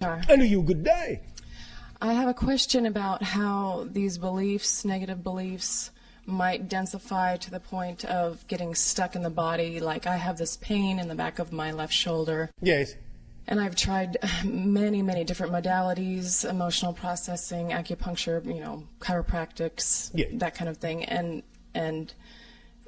And you good day. I have a question about how these beliefs, negative beliefs, might densify to the point of getting stuck in the body. Like I have this pain in the back of my left shoulder. Yes. And I've tried many, many different modalities, emotional processing, acupuncture, chiropractics, that kind of thing. And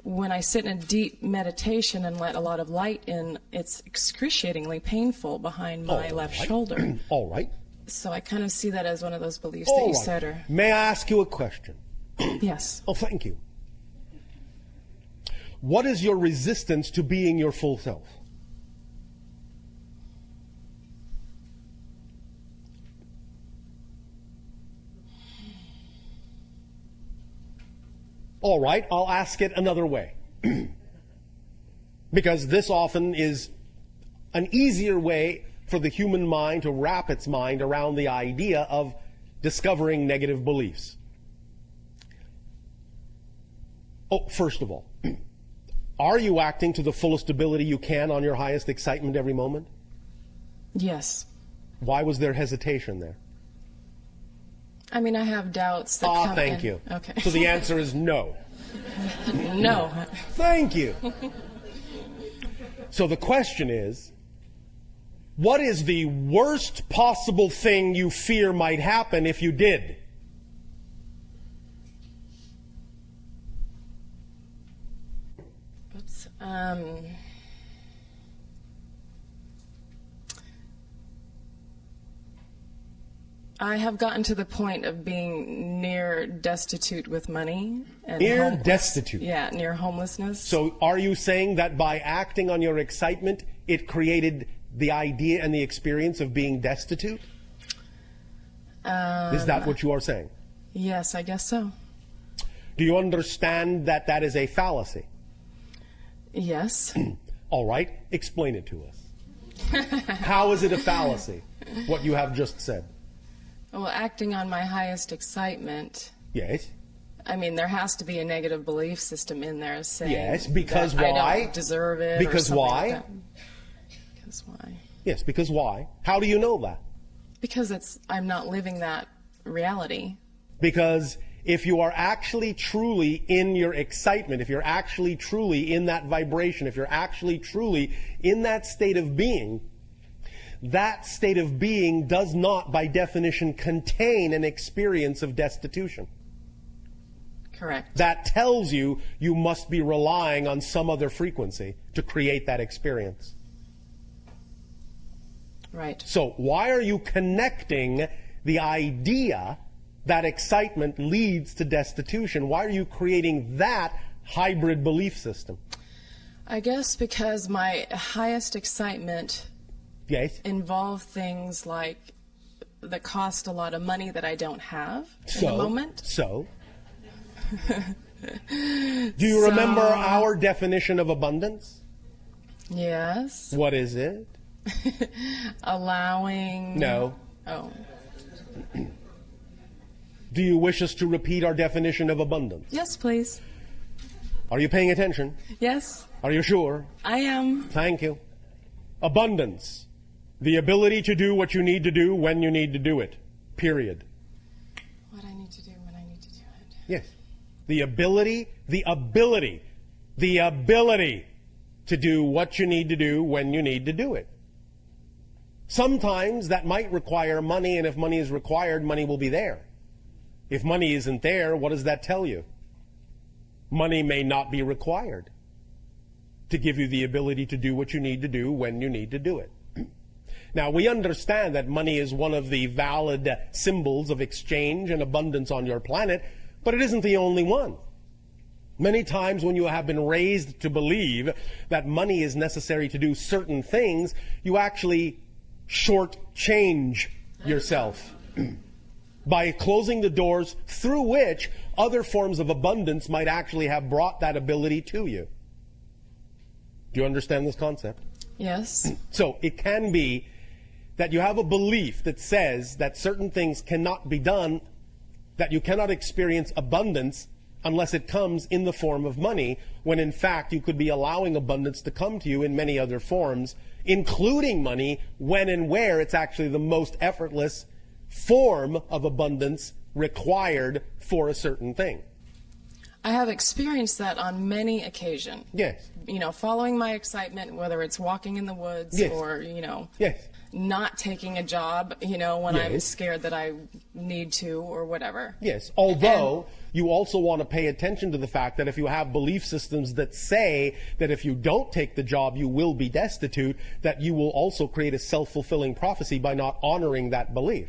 when I sit in a deep meditation and let a lot of light in, it's excruciatingly painful behind my left shoulder. All right. So I kind of see that as one of those beliefs All that you right. said. Or May I ask you a question? yes. Oh, thank you. What is your resistance to being your full self? All right, I'll ask it another way. Because this often is an easier way for the human mind to wrap its mind around the idea of discovering negative beliefs. Oh, first of all, are you acting to the fullest ability you can on your highest excitement every moment? Yes. Why was there hesitation there? I mean, I have doubts that come thank in. you. Okay. So the answer is no. No. Thank you. So the question is, what is the worst possible thing you fear might happen if you did? Oops. I have gotten to the point of being near destitute with money. And Near destitute? Yeah, near homelessness. So are you saying that by acting on your excitement, it created the idea and the experience of being destitute? Is that what you are saying? Yes, I guess so. Do you understand that that is a fallacy? Yes. All right, explain it to us. How is it a fallacy, what you have just said? Well, acting on my highest excitement, Yes. I mean, there has to be a negative belief system in there saying Yes, because that why? I don't deserve it. Because or why? like that. Because why? Yes, because why? How do you know that? Because I'm not living that reality. Because if you are actually truly in your excitement, if you're actually truly in that vibration, if you're actually truly in that state of being, that state of being does not, by definition, contain an experience of destitution. Correct. That tells you you must be relying on some other frequency to create that experience. Right. So why are you connecting the idea that excitement leads to destitution? Why are you creating that hybrid belief system? I guess because my highest excitement Yes. involve things like that cost a lot of money that I don't have in the moment. So? Do you remember our definition of abundance? Yes. What is it? Allowing. No. Oh. Do you wish us to repeat our definition of abundance? Yes, please. Are you paying attention? Yes, Are you sure? I am. Thank you. Abundance. The ability to do what you need to do when you need to do it. Period. What I need to do when I need to do it. Yes. The ability to do what you need to do when you need to do it. Sometimes that might require money, and if money is required, money will be there. If money isn't there, what does that tell you? Money may not be required to give you the ability to do what you need to do when you need to do it. Now, we understand that money is one of the valid symbols of exchange and abundance on your planet, but it isn't the only one. Many times when you have been raised to believe that money is necessary to do certain things, you actually shortchange yourself by closing the doors through which other forms of abundance might actually have brought that ability to you. Do you understand this concept? Yes. So it can be that you have a belief that says that certain things cannot be done, that you cannot experience abundance unless it comes in the form of money, when in fact you could be allowing abundance to come to you in many other forms, including money, when and where it's actually the most effortless form of abundance required for a certain thing. I have experienced that on many occasions. Yes. You know, following my excitement, whether it's walking in the woods Yes. or, you know, Yes. not taking a job, you know, when I'm Yes. scared that I need to or whatever. Yes, although you also want to pay attention to the fact that if you have belief systems that say that if you don't take the job, you will be destitute, that you will also create a self-fulfilling prophecy by not honoring that belief.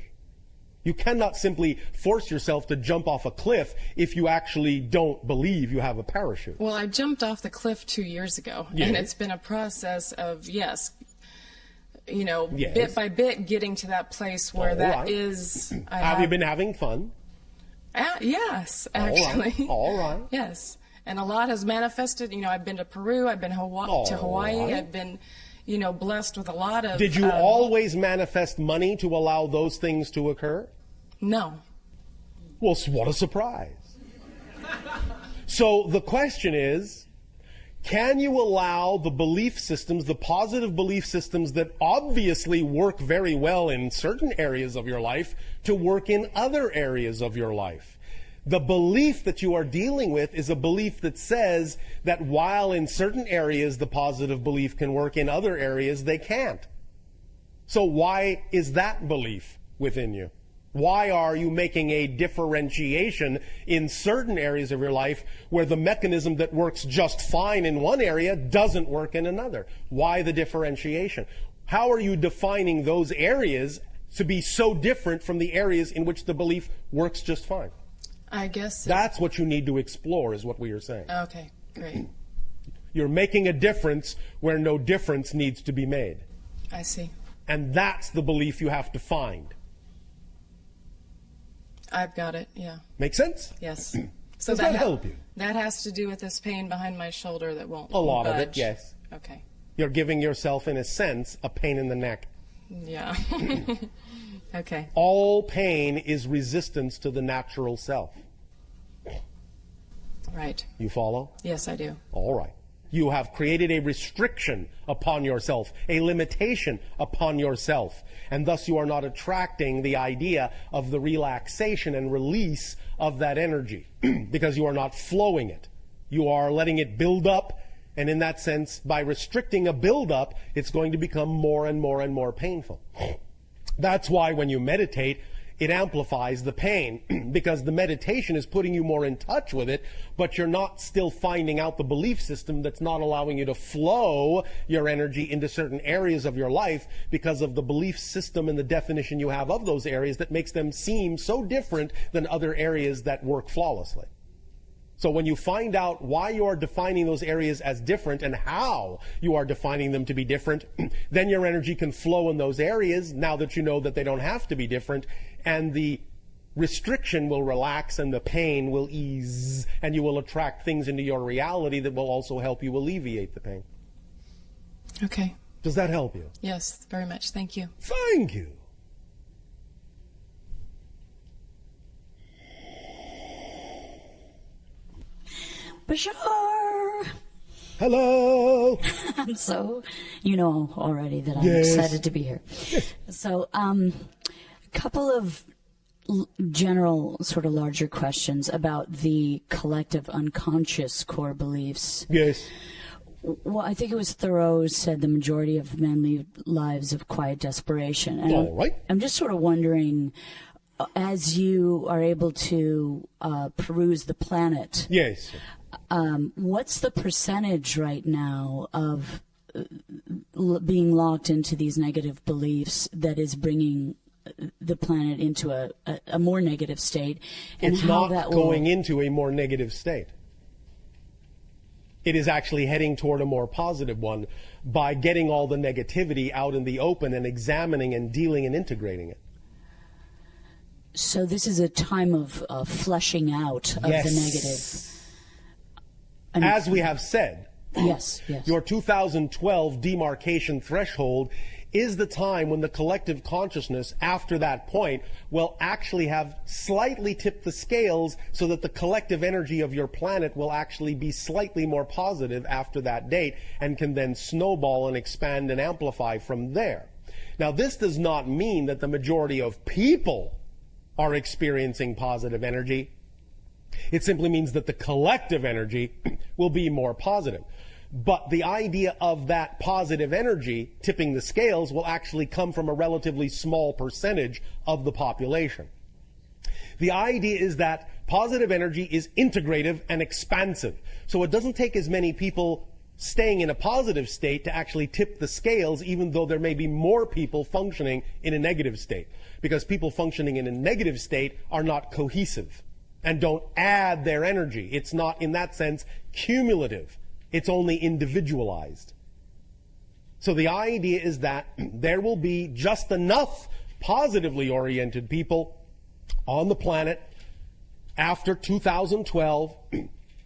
You cannot simply force yourself to jump off a cliff if you actually don't believe you have a parachute. Well, I jumped off the cliff 2 years ago, Yes. and it's been a process of, you know, Yes. bit by bit getting to that place where All that right. is. Have you been having fun? Yes, actually. All right. Yes. And a lot has manifested. You know, I've been to Peru, I've been to Hawaii, right. I've been, you know, blessed with a lot of... Did you always manifest money to allow those things to occur? No. Well, what a surprise. So the question is, can you allow the belief systems, the positive belief systems that obviously work very well in certain areas of your life, to work in other areas of your life? The belief that you are dealing with is a belief that says that while in certain areas the positive belief can work, in other areas they can't. So why is that belief within you? Why are you making a differentiation in certain areas of your life where the mechanism that works just fine in one area doesn't work in another? Why the differentiation? How are you defining those areas to be so different from the areas in which the belief works just fine? I guess so. That's what you need to explore, is what we are saying. Okay, great. You're making a difference where no difference needs to be made. I see. And that's the belief you have to find. I've got it, yeah. Make sense? Yes. So Does that help you? That has to do with this pain behind my shoulder that won't A lot of it, budge. yes. Okay. You're giving yourself, in a sense, a pain in the neck. Yeah. Okay. All pain is resistance to the natural self. Right. You follow? Yes, I do. All right. You have created a restriction upon yourself, a limitation upon yourself, and thus you are not attracting the idea of the relaxation and release of that energy because you are not flowing it. You are letting it build up, and in that sense, by restricting a build-up, it's going to become more and more and more painful. That's why when you meditate, it amplifies the pain because the meditation is putting you more in touch with it, but you're not still finding out the belief system that's not allowing you to flow your energy into certain areas of your life because of the belief system and the definition you have of those areas that makes them seem so different than other areas that work flawlessly. So when you find out why you are defining those areas as different and how you are defining them to be different, then your energy can flow in those areas now that you know that they don't have to be different, and the restriction will relax and the pain will ease, and you will attract things into your reality that will also help you alleviate the pain. Okay. Does that help you? Yes, very much. Thank you. Thank you. Bashar! Hello. So, you know already that I'm Yes. excited to be here. So, a couple of general, sort of larger questions about the collective unconscious core beliefs. Yes. Well, I think it was Thoreau said the majority of men lead lives of quiet desperation. And All right. I'm just sort of wondering, as you are able to peruse the planet, Yes. what's the percentage right now of being locked into these negative beliefs that is bringing the planet into a more negative state? And It's how not that going into a more negative state. It is actually heading toward a more positive one by getting all the negativity out in the open and examining and dealing and integrating it. So this is a time of fleshing out of the negative. And As we have said, yes. your 2012 demarcation threshold is the time when the collective consciousness after that point will actually have slightly tipped the scales so that the collective energy of your planet will actually be slightly more positive after that date and can then snowball and expand and amplify from there. Now, this does not mean that the majority of people are experiencing positive energy. It simply means that the collective energy will be more positive. But the idea of that positive energy tipping the scales will actually come from a relatively small percentage of the population. The idea is that positive energy is integrative and expansive. So it doesn't take as many people staying in a positive state to actually tip the scales, even though there may be more people functioning in a negative state. Because people functioning in a negative state are not cohesive and don't add their energy. It's not, in that sense, cumulative. It's only individualized. So the idea is that there will be just enough positively oriented people on the planet after 2012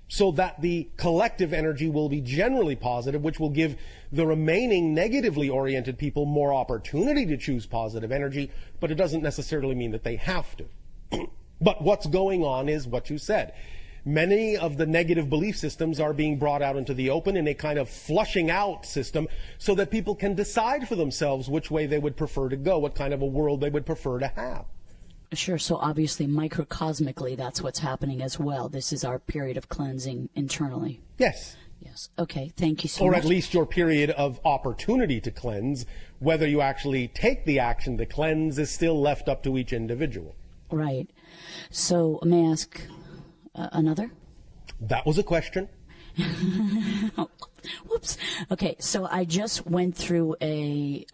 so that the collective energy will be generally positive, which will give the remaining negatively oriented people more opportunity to choose positive energy, but it doesn't necessarily mean that they have to. But what's going on is what you said. Many of the negative belief systems are being brought out into the open in a kind of flushing out system so that people can decide for themselves which way they would prefer to go, what kind of a world they would prefer to have. Sure. So obviously, microcosmically, that's what's happening as well. This is our period of cleansing internally. Yes. Yes. Okay. Thank you so much. Or at least your period of opportunity to cleanse. Whether you actually take the action to cleanse is still left up to each individual. Right. So may I ask another? That was a question. Whoops. Okay, so I just went through a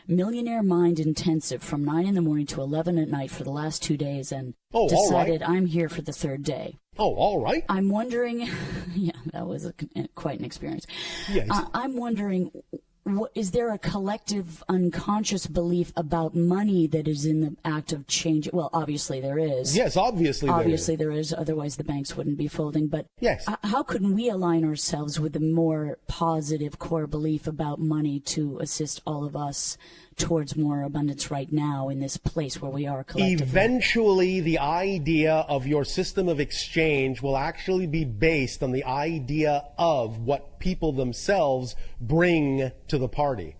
Millionaire Mind intensive from 9 in the morning to 11 at night for the last 2 days and decided I'm here for the third day. Oh, all right. I'm wondering, yeah, that was quite an experience. Yes. I'm wondering, is there a collective unconscious belief about money that is in the act of change? Well, obviously there is. Yes, obviously there is. Otherwise, the banks wouldn't be folding. But yes. How can we align ourselves with a more positive core belief about money to assist all of us towards more abundance right now in this place where we are collectively? Eventually, the idea of your system of exchange will actually be based on the idea of what people themselves bring to the party,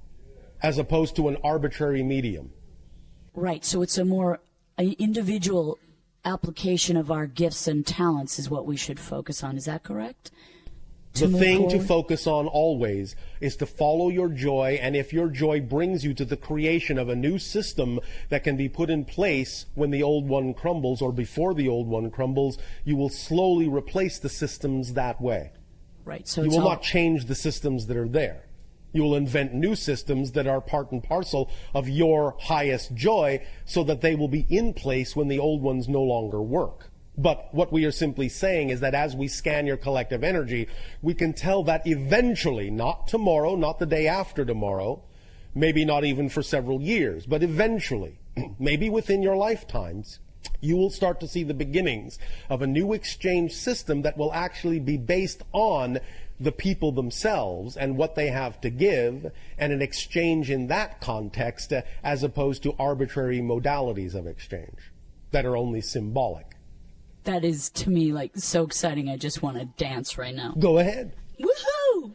as opposed to an arbitrary medium. Right. So it's a more individual application of our gifts and talents is what we should focus on. Is that correct? The thing to focus on always is to follow your joy, and if your joy brings you to the creation of a new system that can be put in place when the old one crumbles or before the old one crumbles, you will slowly replace the systems that way. Right. So you will not change the systems that are there. You will invent new systems that are part and parcel of your highest joy so that they will be in place when the old ones no longer work. But what we are simply saying is that as we scan your collective energy, we can tell that eventually, not tomorrow, not the day after tomorrow, maybe not even for several years, but eventually, maybe within your lifetimes, you will start to see the beginnings of a new exchange system that will actually be based on the people themselves and what they have to give, and an exchange in that context as opposed to arbitrary modalities of exchange that are only symbolic. That is, to me, like so exciting. I just want to dance right now. Go ahead. Woohoo!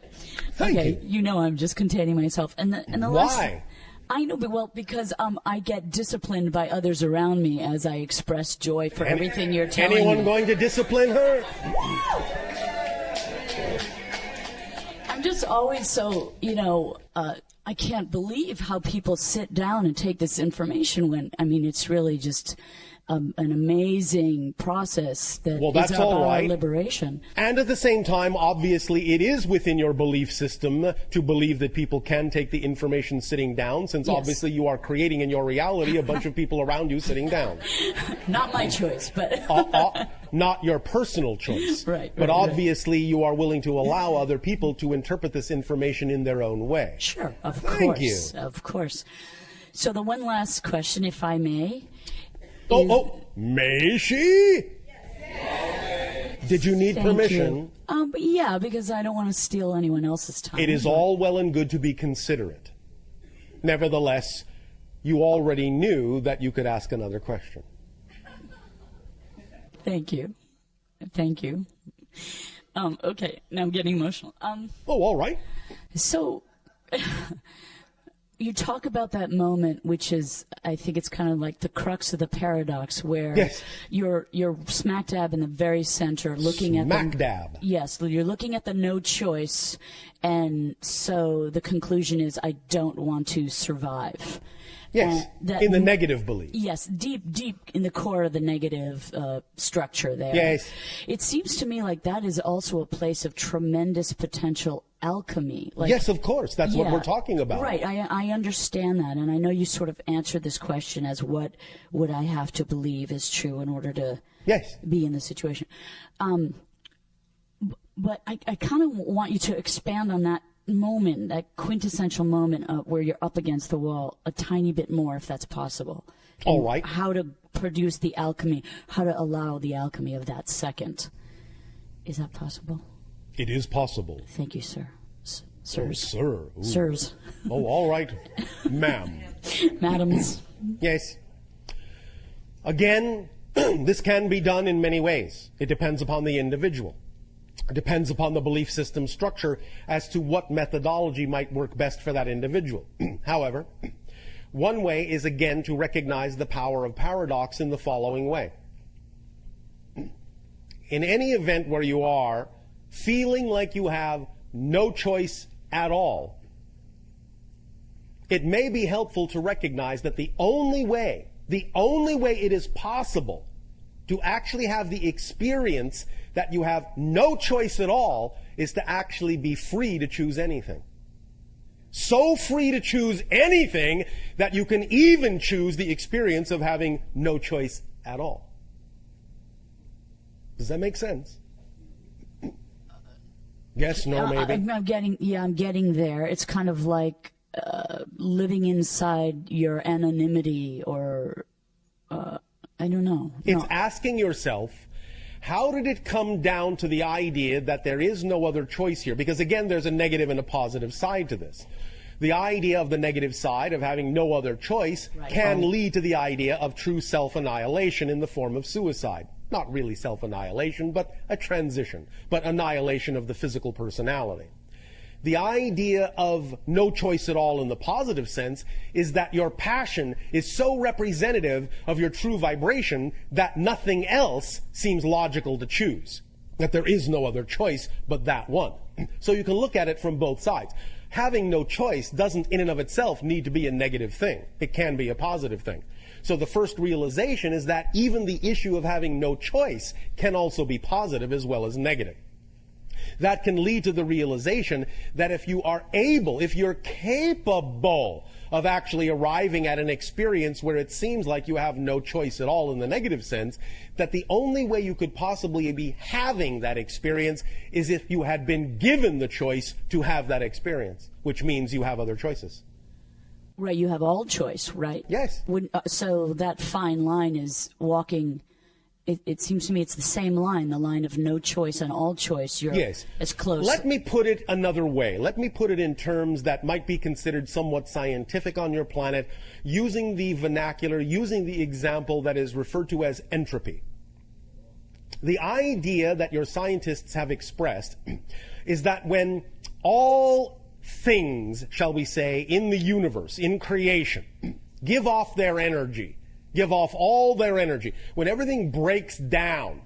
Thank you. You know I'm just containing myself. And the Why? I know, but because I get disciplined by others around me as I express joy for everything you're telling me. Anyone going to discipline her? I'm just always so, I can't believe how people sit down and take this information when, it's really just an amazing process that is about our liberation. And at the same time, obviously, it is within your belief system to believe that people can take the information sitting down, since obviously you are creating in your reality a bunch of people around you sitting down. Not my choice, but... not your personal choice. Right. But obviously you are willing to allow other people to interpret this information in their own way. Sure, of course. Thank you. Of course. So the one last question, if I may... May she? Yes. Did you need permission? Yeah, because I don't want to steal anyone else's time. It is all well and good to be considerate. Nevertheless, you already knew that you could ask another question. Thank you. Thank you. Okay, now I'm getting emotional. Oh, all right. So, you talk about that moment, which is, I think it's kind of like the crux of the paradox, where yes. you're smack dab in the very center, looking at smack dab. Yes, you're looking at the no choice, and so the conclusion is, I don't want to survive. Yes, in the negative belief. Yes, deep in the core of the negative structure there. Yes. It seems to me like that is also a place of tremendous potential alchemy. Like, yes, of course. That's what we're talking about. Right. I understand that, and I know you sort of answered this question as what would I have to believe is true in order to be in the situation. But I kind of want you to expand on that moment, that quintessential moment where you're up against the wall a tiny bit more, if that's possible. All right. How to produce the alchemy, how to allow the alchemy of that second. Is that possible? It is possible. Thank you, sir. Sirs. Oh, sir. Ooh. Sirs. Oh, all right. Ma'am. Madams. Yes. Again, this can be done in many ways. It depends upon the individual. It depends upon the belief system structure as to what methodology might work best for that individual. However, one way is again to recognize the power of paradox in the following way. In any event where you are feeling like you have no choice at all, it may be helpful to recognize that the only way it is possible to actually have the experience that you have no choice at all is to actually be free to choose anything. So free to choose anything that you can even choose the experience of having no choice at all. Does that make sense? Yes, no, maybe. I'm getting there. It's kind of like living inside your anonymity, or I don't know. It's asking yourself, how did it come down to the idea that there is no other choice here? Because again, there's a negative and a positive side to this. The idea of the negative side of having no other choice can lead to the idea of true self-annihilation in the form of suicide. Not really self-annihilation, but a transition, but annihilation of the physical personality. The idea of no choice at all in the positive sense is that your passion is so representative of your true vibration that nothing else seems logical to choose. That there is no other choice but that one. So you can look at it from both sides. Having no choice doesn't in and of itself need to be a negative thing. It can be a positive thing. So the first realization is that even the issue of having no choice can also be positive as well as negative. That can lead to the realization that if you are able, if you're capable of actually arriving at an experience where it seems like you have no choice at all in the negative sense, that the only way you could possibly be having that experience is if you had been given the choice to have that experience, which means you have other choices. Right, you have all choice, right? Yes. So that fine line is walking. It seems to me it's the same line, the line of no choice and all choice. You're as close. Let me put it another way. Let me put it in terms that might be considered somewhat scientific on your planet, using the vernacular, using the example that is referred to as entropy. The idea that your scientists have expressed is that when all things, shall we say, in the universe, in creation, give off their energy, give off all their energy, when everything breaks down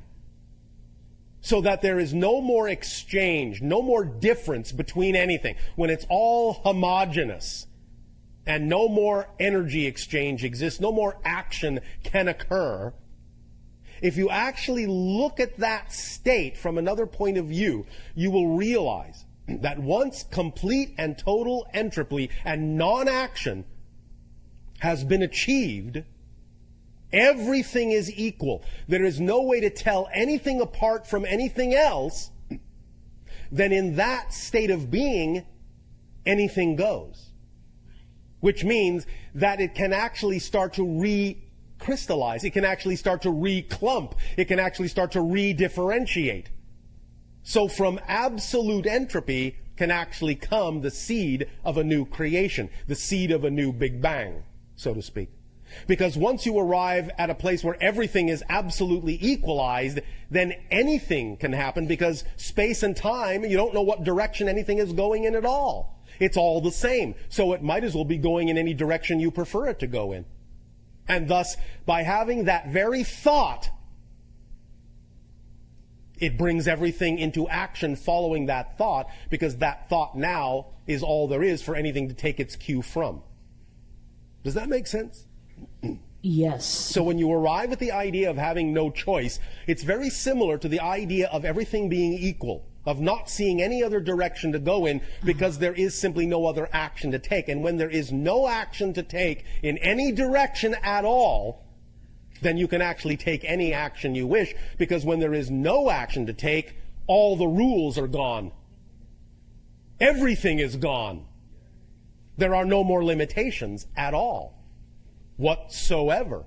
so that there is no more exchange, no more difference between anything, when it's all homogeneous and no more energy exchange exists, no more action can occur, if you actually look at that state from another point of view, you will realize that once complete and total entropy and non-action has been achieved, everything is equal. There is no way to tell anything apart from anything else. Then in that state of being, anything goes. Which means that it can actually start to recrystallize. It can actually start to reclump. It can actually start to redifferentiate. So from absolute entropy, can actually come the seed of a new creation, the seed of a new Big Bang, so to speak. Because once you arrive at a place where everything is absolutely equalized, then anything can happen, because space and time, you don't know what direction anything is going in at all. It's all the same. So it might as well be going in any direction you prefer it to go in. And thus, by having that very thought, it brings everything into action following that thought, because that thought now is all there is for anything to take its cue from. Does that make sense? Yes. So when you arrive at the idea of having no choice, it's very similar to the idea of everything being equal, of not seeing any other direction to go in, because there is simply no other action to take. And when there is no action to take in any direction at all, then you can actually take any action you wish, because when there is no action to take, all the rules are gone. Everything is gone. There are no more limitations at all, whatsoever.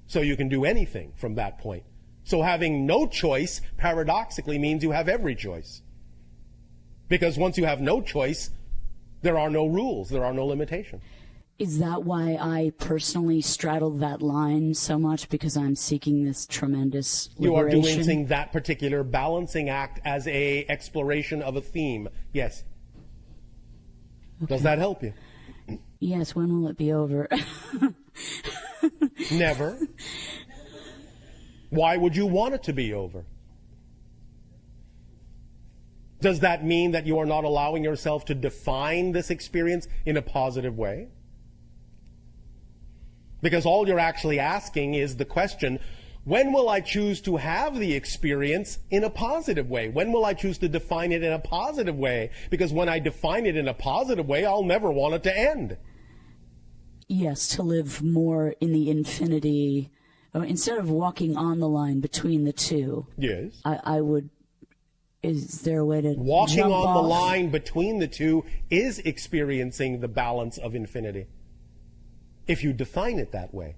So you can do anything from that point. So having no choice, paradoxically, means you have every choice. Because once you have no choice, there are no rules, there are no limitations. Is that why I personally straddle that line so much? Because I'm seeking this tremendous liberation? You are doing that particular balancing act as a exploration of a theme. Yes. Okay. Does that help you? Yes. When will it be over? Never. Why would you want it to be over? Does that mean that you are not allowing yourself to define this experience in a positive way? Because all you're actually asking is the question, when will I choose to have the experience in a positive way? When will I choose to define it in a positive way? Because when I define it in a positive way, I'll never want it to end. Yes, to live more in the infinity. Instead of walking on the line between the two. Yes. I would, is there a way to walking jump on off? The line between the two is experiencing the balance of infinity, if you define it that way.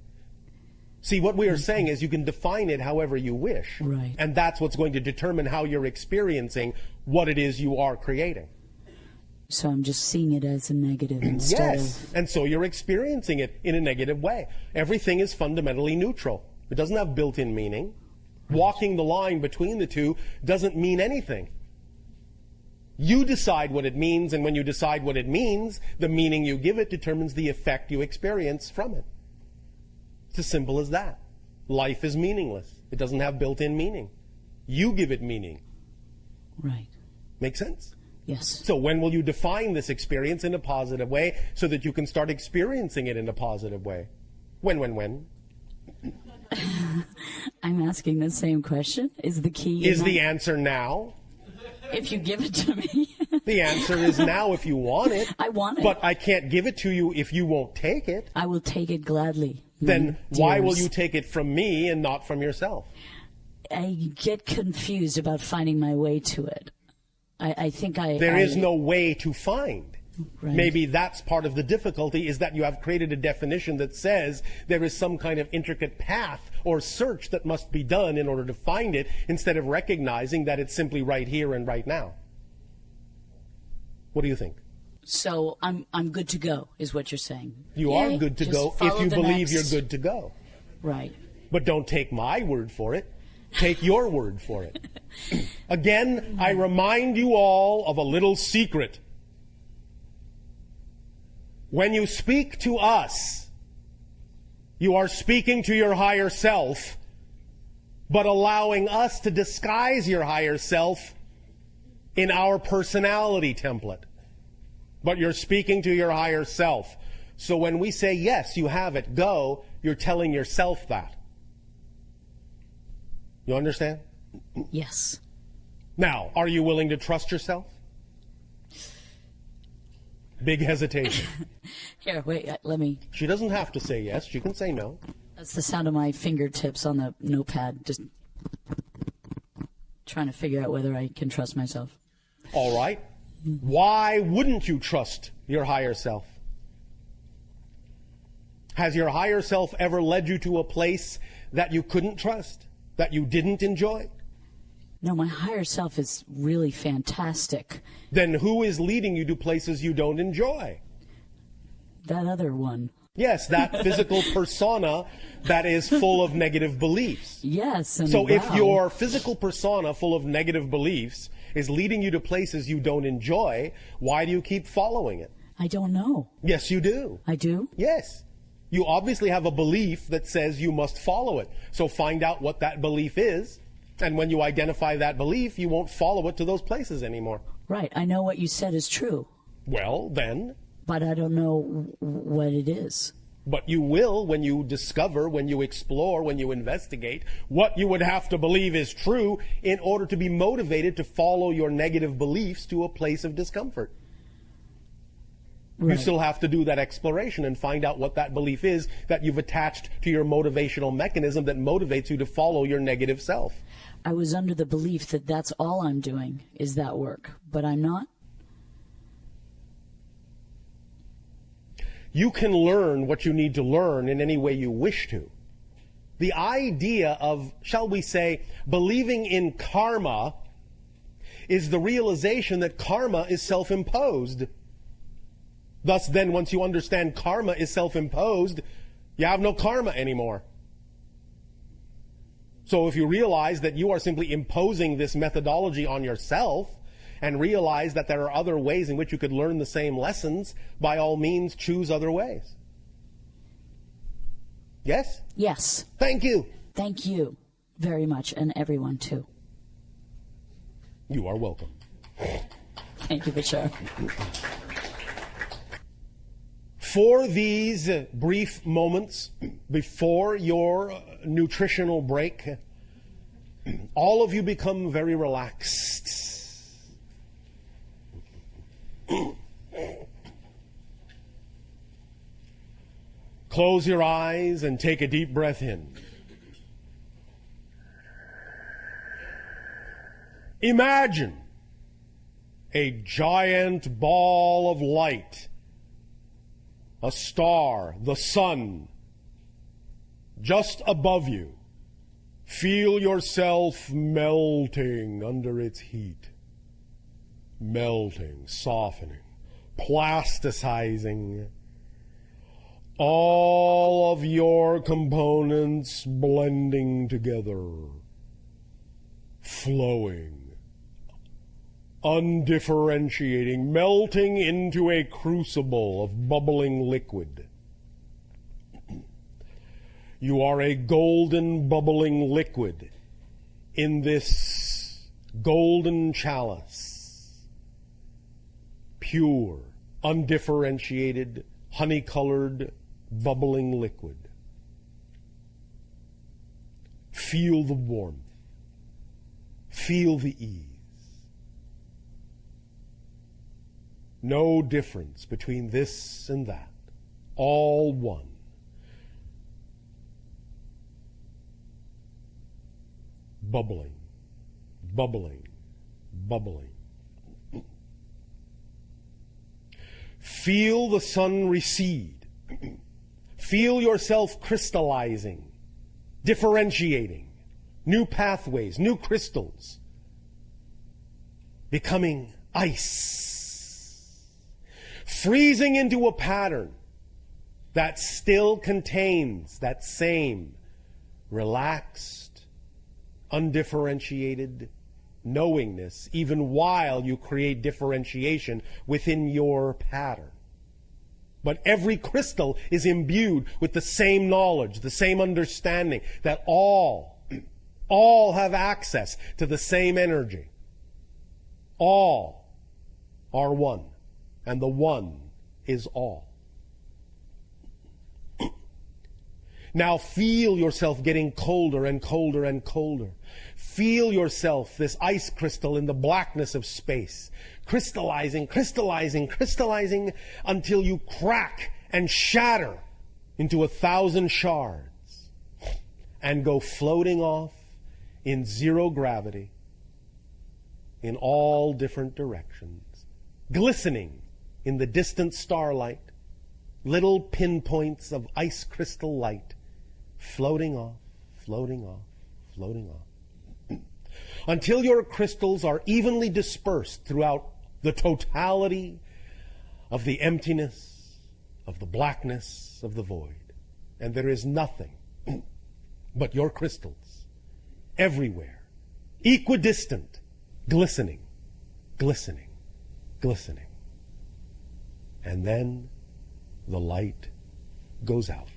See, what we are saying is you can define it however you wish. Right. And that's what's going to determine how you're experiencing what it is you are creating. So I'm just seeing it as a negative instead of... And so you're experiencing it in a negative way. Everything is fundamentally neutral. It doesn't have built-in meaning. Right. Walking the line between the two doesn't mean anything. You decide what it means, and when you decide what it means, the meaning you give it determines the effect you experience from it. It's as simple as that. Life is meaningless. It doesn't have built-in meaning. You give it meaning. Right. Make sense? Yes. So when will you define this experience in a positive way so that you can start experiencing it in a positive way? When? I'm asking the same question. Is the key... Is the answer now? If you give it to me. The answer is now if you want it. I want it. But I can't give it to you if you won't take it. I will take it gladly. Then why will you take it from me and not from yourself? I get confused about finding my way to it. I think There is no way to find. Right. Maybe that's part of the difficulty, is that you have created a definition that says there is some kind of intricate path or search that must be done in order to find it, instead of recognizing that it's simply right here and right now. What do you think? So I'm good to go, is what you're saying. You are good to go if you believe you're good to go. Right. But don't take my word for it. Take your word for it. Again, I remind you all of a little secret. When you speak to us, you are speaking to your higher self, but allowing us to disguise your higher self in our personality template. But you're speaking to your higher self. So when we say, yes, you have it, go, you're telling yourself that. You understand? Yes. Now, are you willing to trust yourself? Big hesitation. Here, wait, let me... She doesn't have to say yes. She can say no. That's the sound of my fingertips on the notepad, just trying to figure out whether I can trust myself. All right. Why wouldn't you trust your higher self? Has your higher self ever led you to a place that you couldn't trust, that you didn't enjoy? No, my higher self is really fantastic. Then who is leading you to places you don't enjoy? That other one. Yes, that physical persona that is full of negative beliefs. Yes. And so if wow. your physical persona full of negative beliefs is leading you to places you don't enjoy, why do you keep following it? I don't know. Yes, you do. I do? Yes. You obviously have a belief that says you must follow it. So find out what that belief is. And when you identify that belief, you won't follow it to those places anymore. Right. I know what you said is true. Well, then. But I don't know what it is. But you will when you discover, when you explore, when you investigate what you would have to believe is true in order to be motivated to follow your negative beliefs to a place of discomfort. Right. You still have to do that exploration and find out what that belief is that you've attached to your motivational mechanism that motivates you to follow your negative self. I was under the belief that that's all I'm doing is that work, but I'm not. You can learn what you need to learn in any way you wish to. The idea of, shall we say, believing in karma is the realization that karma is self-imposed. Thus, then, once you understand karma is self-imposed, you have no karma anymore. So if you realize that you are simply imposing this methodology on yourself and realize that there are other ways in which you could learn the same lessons, by all means, choose other ways. Yes? Yes. Thank you. Thank you very much, and everyone, too. You are welcome. Thank you, Bashar. For these brief moments before your nutritional break, all of you become very relaxed. Close your eyes and take a deep breath in. Imagine a giant ball of light, a star, the sun, just above you. Feel yourself melting under its heat. Melting, softening, plasticizing. All of your components blending together, flowing, undifferentiating, melting into a crucible of bubbling liquid. You are a golden bubbling liquid in this golden chalice. Pure, undifferentiated, honey-colored, bubbling liquid. Feel the warmth. Feel the ease. No difference between this and that. All one. Bubbling, bubbling, bubbling. Feel the sun recede. Feel yourself crystallizing, differentiating, new pathways, new crystals, becoming ice, freezing into a pattern that still contains that same relaxed, undifferentiated knowingness, even while you create differentiation within your pattern. But every crystal is imbued with the same knowledge, the same understanding that all have access to the same energy. All are one, and the one is all. Now feel yourself getting colder and colder and colder. Feel yourself, this ice crystal in the blackness of space, crystallizing, crystallizing, crystallizing until you crack and shatter into 1,000 shards and go floating off in zero gravity in all different directions, glistening in the distant starlight, little pinpoints of ice crystal light floating off, floating off, floating off. until your crystals are evenly dispersed throughout the totality of the emptiness, of the blackness, of the void. And there is nothing but your crystals everywhere, equidistant, glistening, glistening, glistening. And then the light goes out.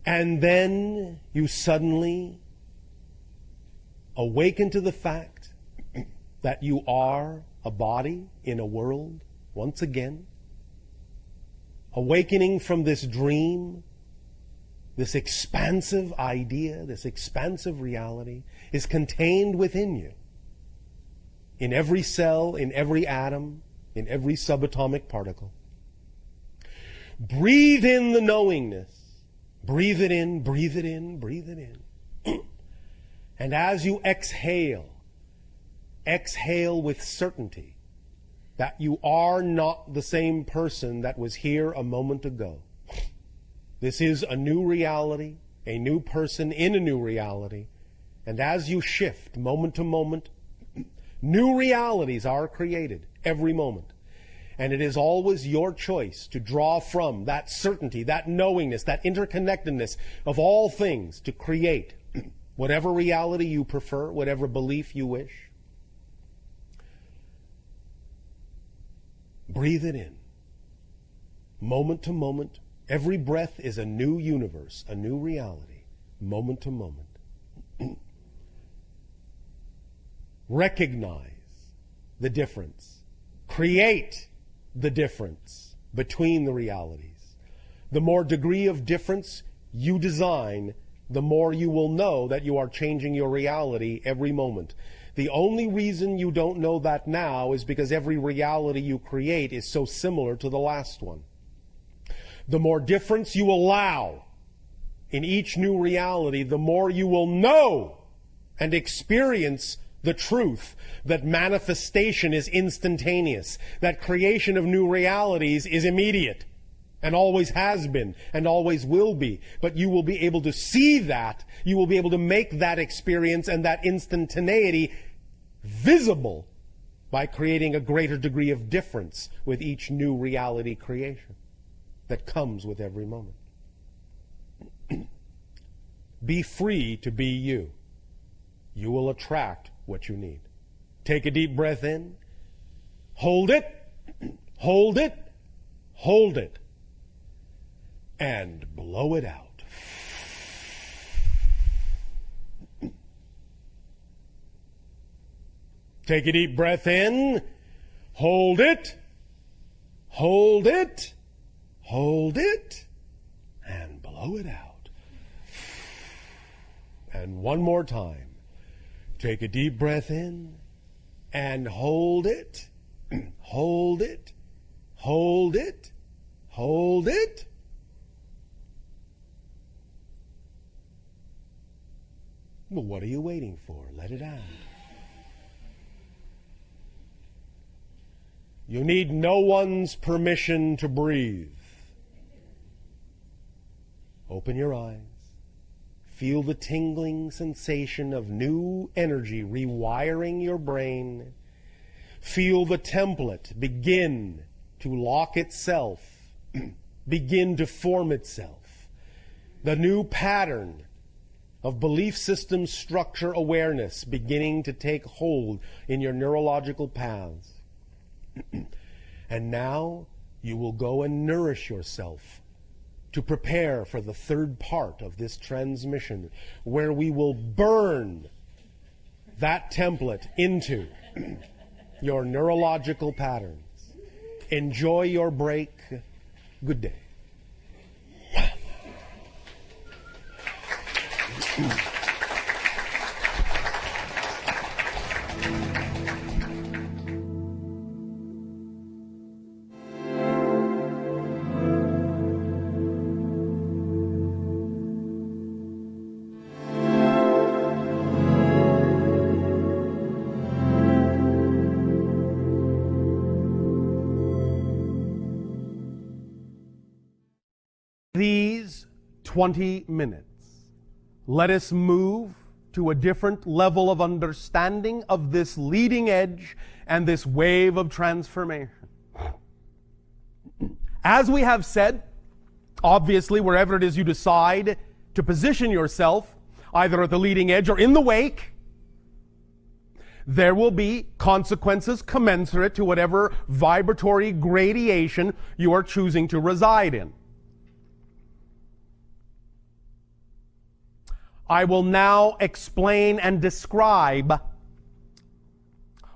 And then you suddenly awaken to the fact that you are a body in a world once again. Awakening from this dream, this expansive idea, this expansive reality is contained within you. In every cell, in every atom, in every subatomic particle. Breathe in the knowingness. Breathe it in, breathe it in, breathe it in. And as you exhale, exhale with certainty that you are not the same person that was here a moment ago. This is a new reality, a new person in a new reality. And as you shift moment to moment, new realities are created every moment. And it is always your choice to draw from that certainty, that knowingness, that interconnectedness of all things to create whatever reality you prefer, whatever belief you wish. Breathe it in. Moment to moment, every breath is a new universe, a new reality, moment to moment. Recognize the difference. Create the difference between the realities. The more degree of difference you design, the more you will know that you are changing your reality every moment. The only reason you don't know that now is because every reality you create is so similar to the last one. The more difference you allow in each new reality, the more you will know and experience the truth that manifestation is instantaneous, that creation of new realities is immediate, and always has been, and always will be. But you will be able to see that, you will be able to make that experience and that instantaneity visible by creating a greater degree of difference with each new reality creation that comes with every moment. Be free to be you. You will attract what you need. Take a deep breath in. Hold it. Hold it. Hold it. And blow it out. Take a deep breath in. Hold it. Hold it. Hold it. And blow it out. And one more time. Take a deep breath in and hold it, hold it, hold it, hold it. Well, what are you waiting for? Let it out. You need no one's permission to breathe. Open your eyes. Feel the tingling sensation of new energy rewiring your brain. Feel the template begin to lock itself, begin to form itself. The new pattern of belief system structure awareness beginning to take hold in your neurological paths. And now you will go and nourish yourself to prepare for the third part of this transmission, where we will burn that template into your neurological patterns. Enjoy your break. Good day. These 20 minutes, let us move to a different level of understanding of this leading edge and this wave of transformation. As we have said, obviously, wherever it is you decide to position yourself, either at the leading edge or in the wake, there will be consequences commensurate to whatever vibratory gradation you are choosing to reside in. I will now explain and describe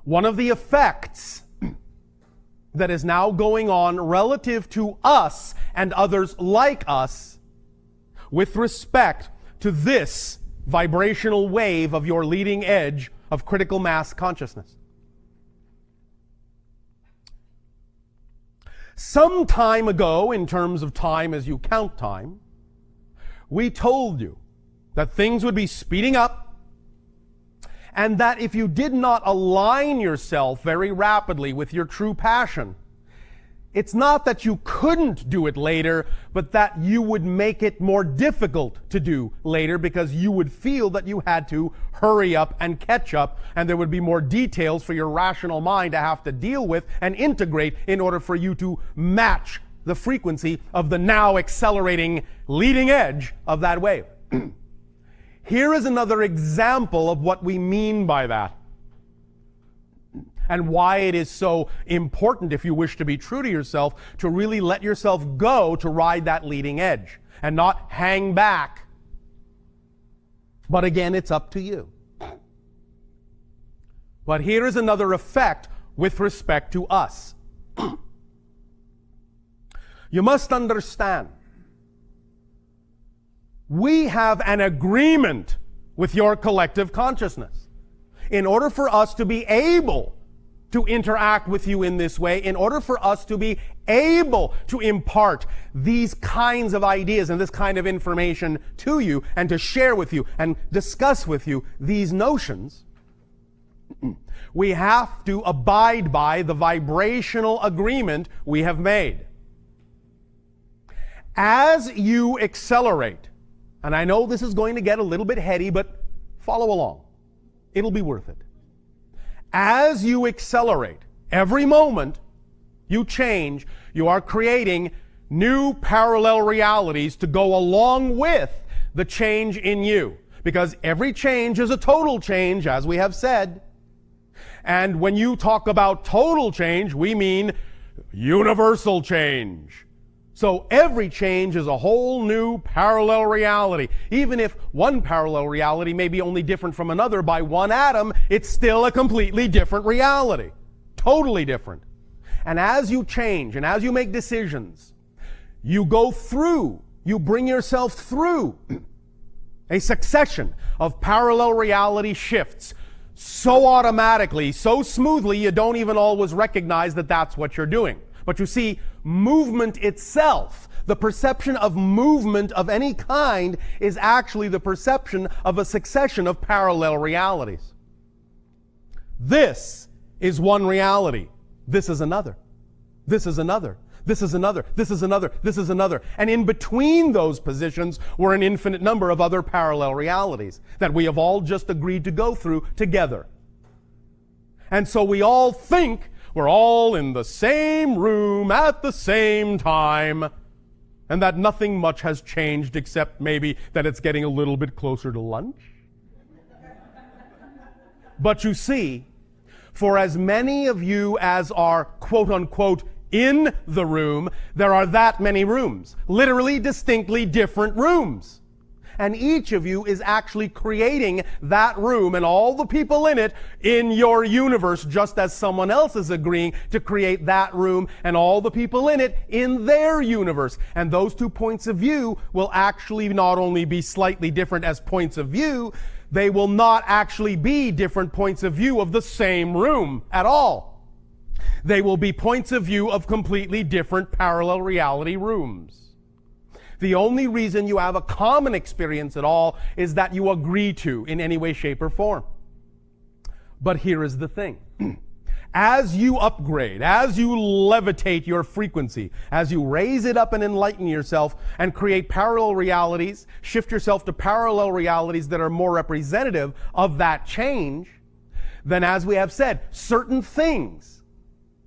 one of the effects that is now going on relative to us and others like us with respect to this vibrational wave of your leading edge of critical mass consciousness. Some time ago, in terms of time as you count time, we told you that things would be speeding up, and that if you did not align yourself very rapidly with your true passion, it's not that you couldn't do it later, but that you would make it more difficult to do later because you would feel that you had to hurry up and catch up, and there would be more details for your rational mind to have to deal with and integrate in order for you to match the frequency of the now accelerating leading edge of that wave. Here is another example of what we mean by that, and why it is so important, if you wish to be true to yourself, to really let yourself go to ride that leading edge and not hang back. But again, it's up to you. But here is another effect with respect to us. You must understand, we have an agreement with your collective consciousness. In order for us to be able to interact with you in this way, in order for us to be able to impart these kinds of ideas and this kind of information to you and to share with you and discuss with you these notions, we have to abide by the vibrational agreement we have made. As you accelerate, and I know this is going to get a little bit heady, but follow along. It'll be worth it. As you accelerate, every moment you change, you are creating new parallel realities to go along with the change in you. Because every change is a total change, as we have said. And when you talk about total change, we mean universal change. So every change is a whole new parallel reality. Even if one parallel reality may be only different from another by one atom, it's still a completely different reality. Totally different. And as you change and as you make decisions, you go through, you bring yourself through a succession of parallel reality shifts so automatically, so smoothly, you don't even always recognize that that's what you're doing. But you see, movement itself, the perception of movement of any kind, is actually the perception of a succession of parallel realities. This is one reality. This is another. This is another. This is another. This is another. This is another. And in between those positions were an infinite number of other parallel realities that we have all just agreed to go through together. And so we all think we're all in the same room at the same time, and that nothing much has changed except maybe that it's getting a little bit closer to lunch. But you see, for as many of you as are quote-unquote in the room, there are that many rooms, literally distinctly different rooms. And each of you is actually creating that room and all the people in it in your universe, just as someone else is agreeing to create that room and all the people in it in their universe. And those two points of view will actually not only be slightly different as points of view, they will not actually be different points of view of the same room at all. They will be points of view of completely different parallel reality rooms. The only reason you have a common experience at all is that you agree to in any way, shape, or form. But here is the thing. As you upgrade, as you levitate your frequency, as you raise it up and enlighten yourself and create parallel realities, shift yourself to parallel realities that are more representative of that change, then as we have said, certain things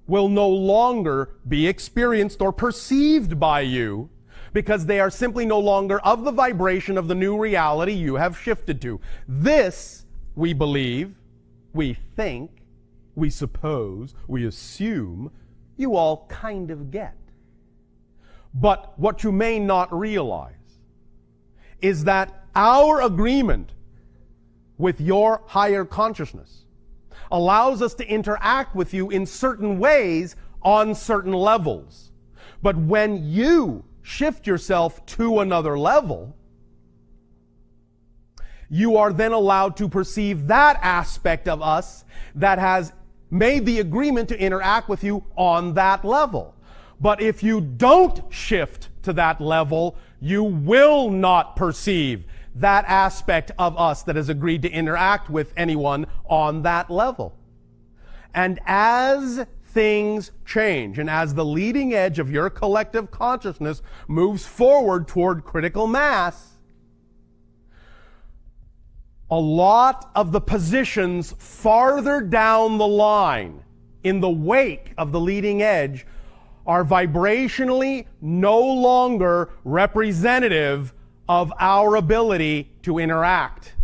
will no longer be experienced or perceived by you because they are simply no longer of the vibration of the new reality you have shifted to. This, we believe, we think, we suppose, we assume, you all kind of get. But what you may not realize is that our agreement with your higher consciousness allows us to interact with you in certain ways on certain levels. But when you shift yourself to another level, you are then allowed to perceive that aspect of us that has made the agreement to interact with you on that level. But if you don't shift to that level, you will not perceive that aspect of us that has agreed to interact with anyone on that level. And as things change, and as the leading edge of your collective consciousness moves forward toward critical mass, a lot of the positions farther down the line in the wake of the leading edge are vibrationally no longer representative of our ability to interact.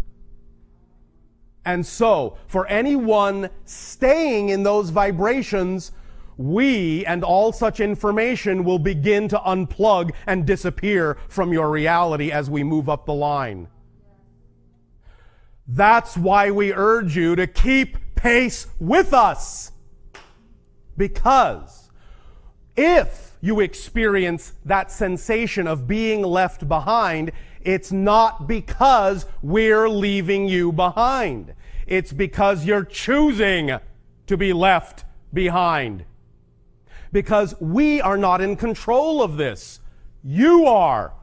And so, for anyone staying in those vibrations, we and all such information will begin to unplug and disappear from your reality as we move up the line. That's why we urge you to keep pace with us. Because if you experience that sensation of being left behind, it's not because we're leaving you behind. It's because you're choosing to be left behind. Because we are not in control of this. You are.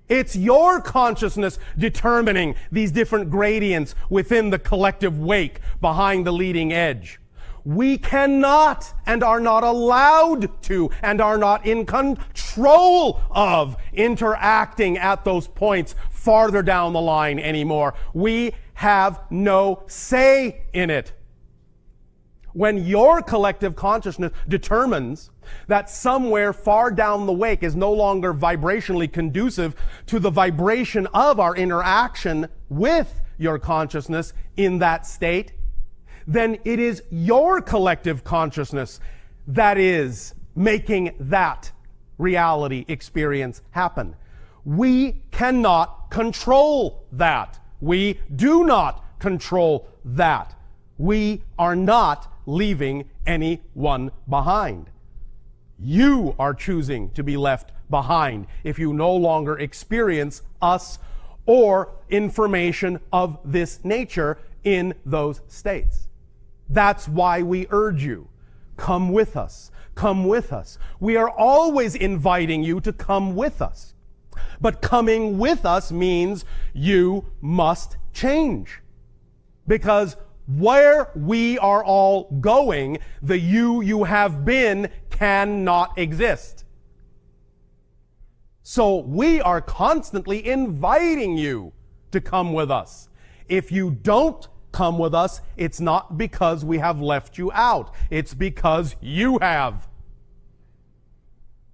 It's your consciousness determining these different gradients within the collective wake behind the leading edge. We cannot and are not allowed to and are not in control of interacting at those points farther down the line anymore. We have no say in it. When your collective consciousness determines that somewhere far down the wake is no longer vibrationally conducive to the vibration of our interaction with your consciousness in that state, then it is your collective consciousness that is making that reality experience happen. We cannot control that. We do not control that. We are not leaving anyone behind. You are choosing to be left behind if you no longer experience us or information of this nature in those states. That's why we urge you, come with us, come with us. We are always inviting you to come with us. But coming with us means you must change. Because where we are all going, the you have been cannot exist. So we are constantly inviting you to come with us. If you don't come with us, it's not because we have left you out. It's because you have.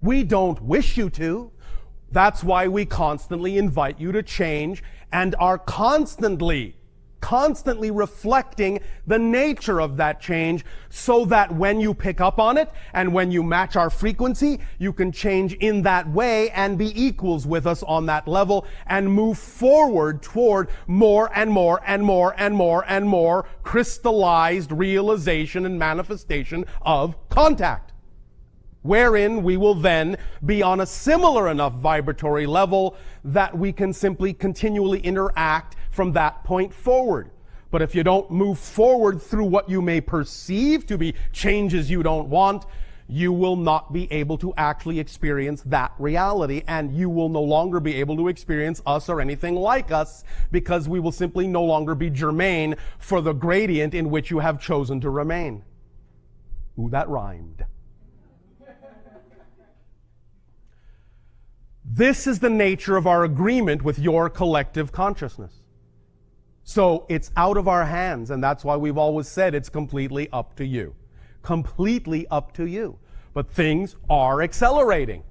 We don't wish you to. That's why we constantly invite you to change and are constantly reflecting the nature of that change so that when you pick up on it and when you match our frequency, you can change in that way and be equals with us on that level and move forward toward more and more and more and more and more crystallized realization and manifestation of contact, wherein we will then be on a similar enough vibratory level that we can simply continually interact from that point forward. But if you don't move forward through what you may perceive to be changes you don't want, you will not be able to actually experience that reality, and you will no longer be able to experience us or anything like us, because we will simply no longer be germane for the gradient in which you have chosen to remain. Ooh, that rhymed. This is the nature of our agreement with your collective consciousness. So it's out of our hands, and that's why we've always said it's completely up to you. Completely up to you. But things are accelerating.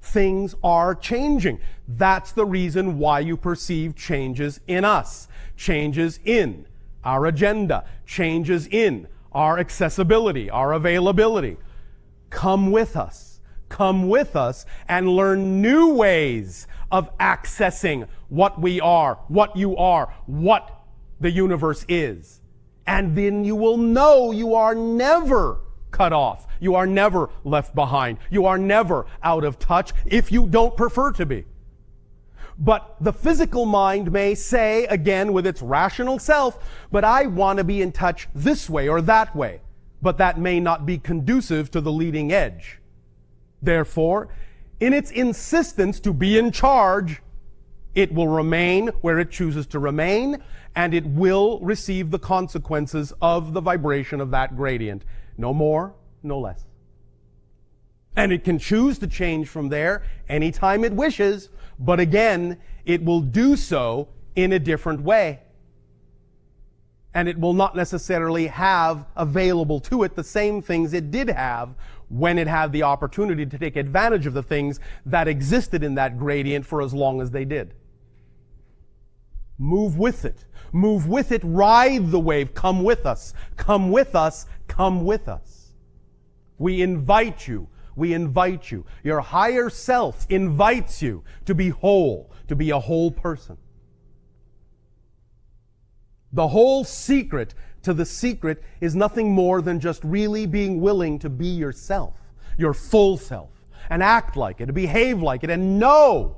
Things are changing. That's the reason why you perceive changes in us, changes in our agenda, changes in our accessibility, our availability. Come with us. Come with us and learn new ways of accessing what we are, what you are, what the universe is. And then you will know you are never cut off. You are never left behind. You are never out of touch if you don't prefer to be. But the physical mind may say, again with its rational self, but I want to be in touch this way or that way. But that may not be conducive to the leading edge. Therefore, in its insistence to be in charge, it will remain where it chooses to remain, and it will receive the consequences of the vibration of that gradient. No more, no less. And it can choose to change from there anytime it wishes, but again, it will do so in a different way. And it will not necessarily have available to it the same things it did have when it had the opportunity to take advantage of the things that existed in that gradient for as long as they did. Move with it. Move with it. Ride the wave. Come with us. Come with us. Come with us. We invite you. We invite you. Your higher self invites you to be whole, to be a whole person. The whole secret to the secret is nothing more than just really being willing to be yourself, your full self, and act like it, and behave like it, and know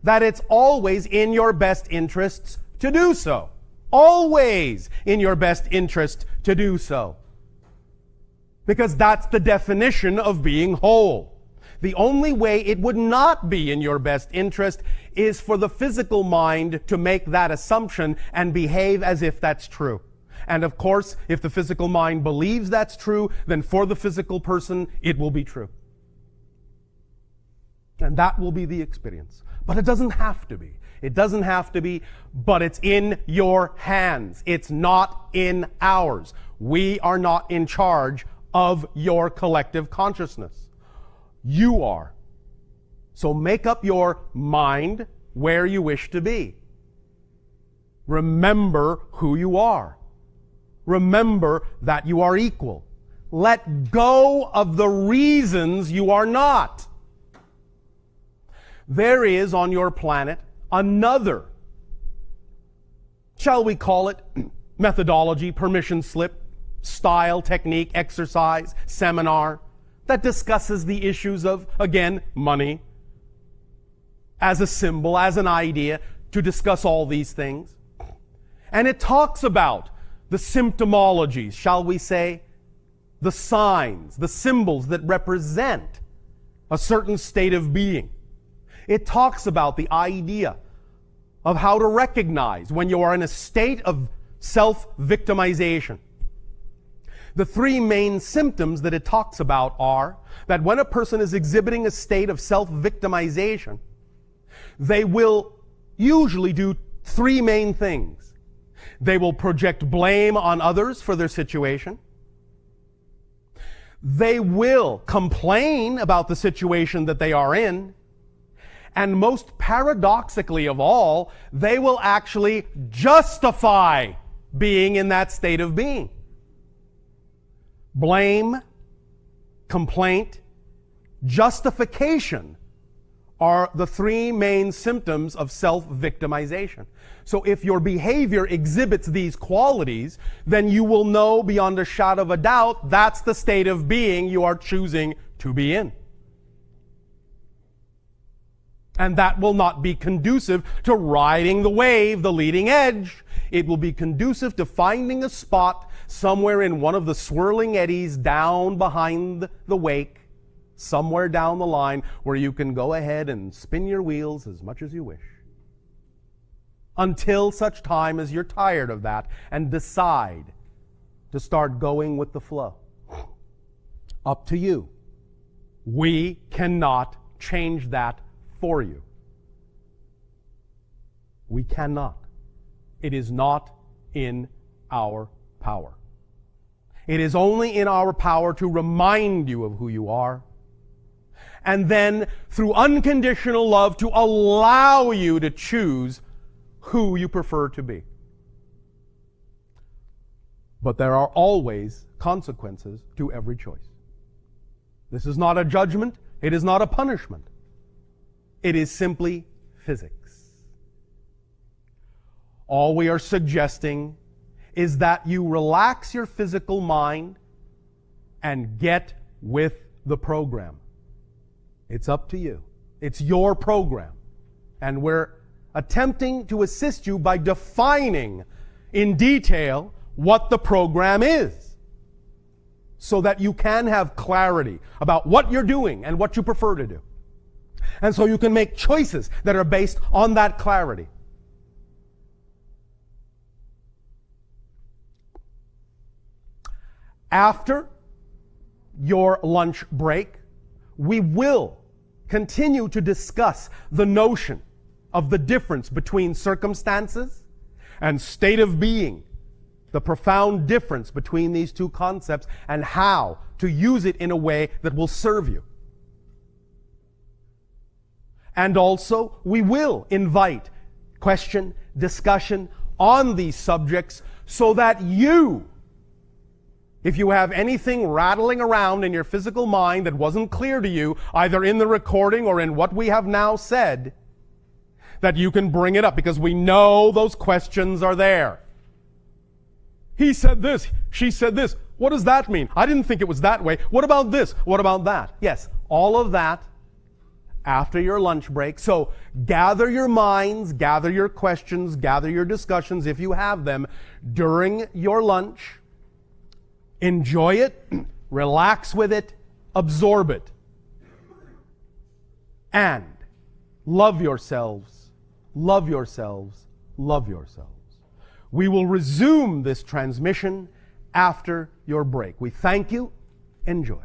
that it's always in your best interests to do so. Always in your best interest to do so. Because that's the definition of being whole. The only way it would not be in your best interest is for the physical mind to make that assumption and behave as if that's true. And of course, if the physical mind believes that's true, then for the physical person, it will be true. And that will be the experience. But it doesn't have to be. It doesn't have to be, but it's in your hands. It's not in ours. We are not in charge of your collective consciousness. You are. So make up your mind where you wish to be. Remember who you are. Remember that you are equal. Let go of the reasons you are not. There is on your planet another, shall we call it, methodology, permission slip, style, technique, exercise, seminar, that discusses the issues of, again, money, as a symbol, as an idea, to discuss all these things. And it talks about the symptomologies, shall we say, the signs, the symbols that represent a certain state of being. It talks about the idea of how to recognize when you are in a state of self-victimization. The three main symptoms that it talks about are that when a person is exhibiting a state of self-victimization, they will usually do three main things. They will project blame on others for their situation. They will complain about the situation that they are in. And most paradoxically of all, they will actually justify being in that state of being. Blame, complaint, justification are the three main symptoms of self-victimization. So if your behavior exhibits these qualities, then you will know beyond a shadow of a doubt that's the state of being you are choosing to be in. And that will not be conducive to riding the wave, the leading edge. It will be conducive to finding a spot somewhere in one of the swirling eddies down behind the wake, somewhere down the line where you can go ahead and spin your wheels as much as you wish. Until such time as you're tired of that and decide to start going with the flow. Up to you. We cannot change that for you. We cannot. It is not in our power. It is only in our power to remind you of who you are, and then through unconditional love to allow you to choose who you prefer to be. But there are always consequences to every choice. This is not a judgment. It is not a punishment. It is simply physics. All we are suggesting is that you relax your physical mind and get with the program. It's up to you. It's your program. And we're attempting to assist you by defining in detail what the program is, so that you can have clarity about what you're doing and what you prefer to do. And so you can make choices that are based on that clarity. After your lunch break, we will continue to discuss the notion of the difference between circumstances and state of being, the profound difference between these two concepts, and how to use it in a way that will serve you. And also, we will invite question, discussion on these subjects so that you, if you have anything rattling around in your physical mind that wasn't clear to you, either in the recording or in what we have now said, that you can bring it up, because we know those questions are there. He said this, she said this. What does that mean? I didn't think it was that way. What about this? What about that? Yes, all of that after your lunch break. So gather your minds, gather your questions, gather your discussions if you have them during your lunch. Enjoy it, relax with it, absorb it, and love yourselves, love yourselves, love yourselves. We will resume this transmission after your break. We thank you. Enjoy.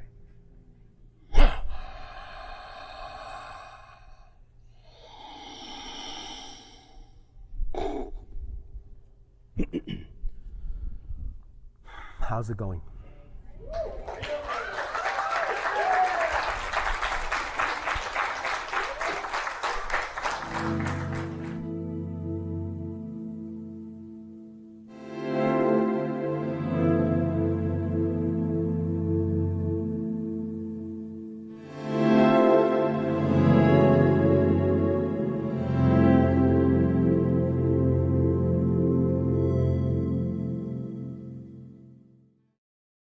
How's it going?